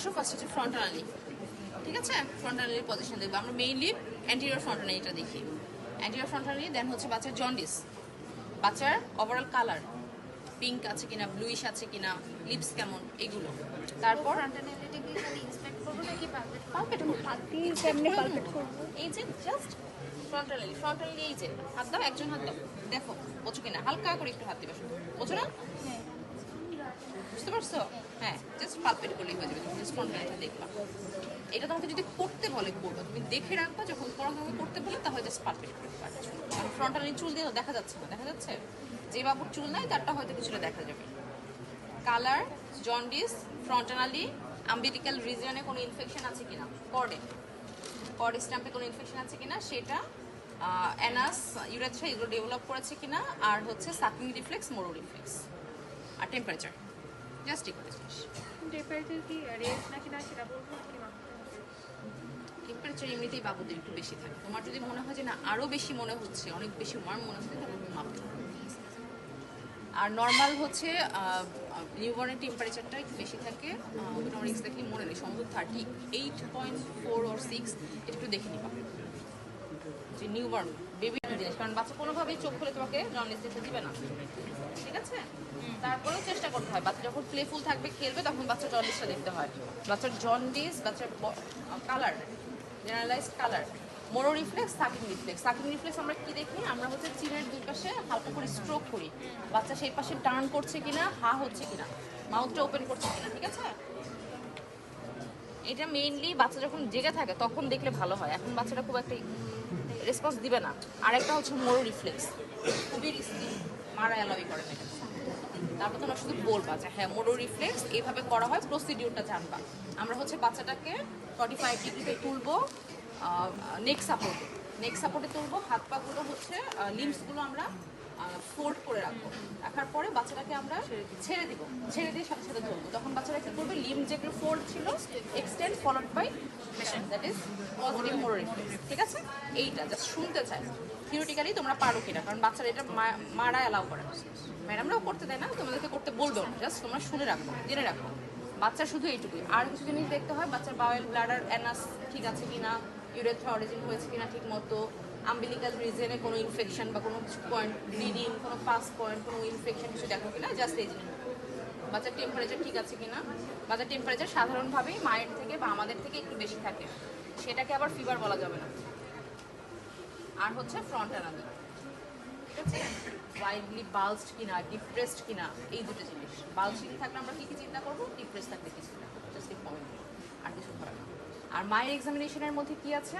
আসো ফার্স্ট হচ্ছে ফ্রন্টালি, ঠিক আছে? ফ্রন্টালির পজিশন দেখবো আমরা, মেইনলি অ্যান্টিরিয়র ফ্রন্টালিটা দেখি। অ্যান্টিরিয়র ফ্রন্টালি, দেন হচ্ছে বাচ্চার জন্ডিস, বাচ্চার ওভারঅল কালার পিঙ্ক আছে কিনা, ব্লুইশ আছে কিনা, লিপস কেমন, এগুলো। তারপর পালপেট করবো, এই যে জাস্ট ফ্রন্টালি এই যে হাত দাও, একজন হাত দাও, দেখো বোঝো কিনা, হালকা করে একটু হাত দিবে, শুধু বোঝো না? বুঝতে পারছো? হ্যাঁ, জাস্ট পালপেট করলেই হয়ে যাবে, তুমি জাস্ট ফ্রন্টালিটা দেখবা। এটা তোমাকে যদি করতে বলে করবে, তুমি দেখে রাখবা, যখন পড়া তোমাকে করতে বলে তাহলে জাস্ট পালপেট করতে পারছো। কারণ ফ্রন্টালি চুল দিয়ে দেখা যাচ্ছে না, দেখা যাচ্ছে? যে বাবুর চুল নাই তারটা হয়তো কিছুটা দেখা যাবে। কালার, জন্ডিস, ফ্রন্টালি, আম্বিলিক্যাল রিজিয়নে কোনো ইনফেকশন আছে কিনা, কর্ড স্ট্যাম্পে কোনো ইনফেকশন আছে কিনা সেটা, অ্যানাস, ইউরেথ্রা এগুলো ডেভেলপ করেছে কিনা, আর হচ্ছে সাকিং রিফ্লেক্স, মোরো রিফ্লেক্স, আর টেম্পারেচার। জাস্ট ঠিক করে জিনিস। টেম্পারেচার এমনিতেই বাবুদের একটু বেশি থাকে। তোমার যদি মনে হয় যে না আরও বেশি মনে হচ্ছে, অনেক বেশি ওয়ার্ম মনে হচ্ছে, তাহলে তুমি মাপতে পারো। আর নর্মাল হচ্ছে নিউবর্নের টেম্পারেচারটা একটু বেশি থাকে, ওটা আমার এক্সাক্টলি মনে নেই, সম্ভবত 38.4 or 6, এটা একটু দেখে নিবা যে নিউবর্ন বেবি জিনিস, কারণ বাচ্চা কোনোভাবেই চোখ খুলে তোমাকে জন্ডিস দিতে দিবে না, ঠিক আছে? তারপরেও চেষ্টা করতে হয়, বাচ্চা যখন প্লেফুল থাকবে, খেলবে, তখন বাচ্চার জন্ডিসটা দেখতে হয়। বাচ্চার জন্ডিস, বাচ্চার colour, generalized colour, Moro reflex, sucking reflex. Sucking reflex আমরা কি দেখি, আমরা হচ্ছে চিনের দুই পাশে হালকা করে স্ট্রোক করি, বাচ্চা সেই পাশে টার্ন করছে কিনা, হা হচ্ছে কিনা, মাউথটা ওপেন করছে কিনা, ঠিক আছে? এটা মেইনলি বাচ্চা যখন জেগে থাকে তখন দেখলে ভালো হয়, এখন বাচ্চাটা খুব একটা রেসপন্স দিবে না। আর একটা হচ্ছে মোরো রিফ্লেক্স, খুবই রিস্কি, মারা অ্যালাউই করে না। তারপর তোমরা শুধু বলবা যে হ্যাঁ মোরো রিফ্লেক্স এইভাবে করা হয়, প্রসিডিউরটা জানবা। আমরা হচ্ছে বাচ্চাটাকে 45 ডিগ্রিতে তুলবো, নেক সাপোর্টে তুলবো, হাত পাগুলো হচ্ছে লিম্বসগুলো আমরা ফোল্ড করে রাখবো, রাখার পরে বাচ্চাটাকে আমরা ছেড়ে দিয়ে সাথে সাথে ধরবো। তখন বাচ্চারা কি করবে, লিম্ব যেগুলো ফোল্ড ছিল এক্সটেন্ড ফলোড বাই মেশন, that is positive Moro reflex, ঠিক আছে? এইটা জাস্ট শুনতে চাই থিওরিটিক্যালি তোমরা পারো কিনা, কারণ বাচ্চারা এটা মারা অ্যালাউ করে না, ম্যাডামরাও করতে দেয় না, তোমাদেরকে করতে বলবেও না, জাস্ট তোমরা শুনে রাখো, জেনে রাখো। বাচ্চার শুধু এইটুকুই। আর কিছু জিনিস দেখতে হয়, বাচ্চার বাওয়েল, ব্লাডার, অ্যানাস ঠিক আছে কিনা, ইউরেথ্রা অরিজিন হয়েছে কিনা ঠিক মতো, আম্বিলিক্যাল রিজনে কোনো ইনফেকশন বা কোনো কিছু পয়েন্ট, ব্লিডিং, কোনো পাস পয়েন্ট, কোনো ইনফেকশন কিছু দেখো কিনা, জাস্ট এই জিনিস। বাচ্চার টেম্পারেচার ঠিক আছে কিনা, বাচ্চার টেম্পারেচার সাধারণভাবেই মায়ের থেকে বা আমাদের থেকে একটু বেশি থাকে, সেটাকে আবার ফিভার বলা যাবে না। আর হচ্ছে ফ্রন্টালি, ঠিক আছে? ওয়াইডলি বাল্জড কিনা, ডিপ্রেসড কিনা, এই দুটো জিনিস। বাল্জড থাকলে আমরা কি কি চিন্তা করবো, ডিপ্রেস থাকলে কি চিন্তা করবো, জাস্ট এই পয়েন্ট, আর কিছু করার না। আর মায়ের এক্সামিনেশনের মধ্যে কি আছে,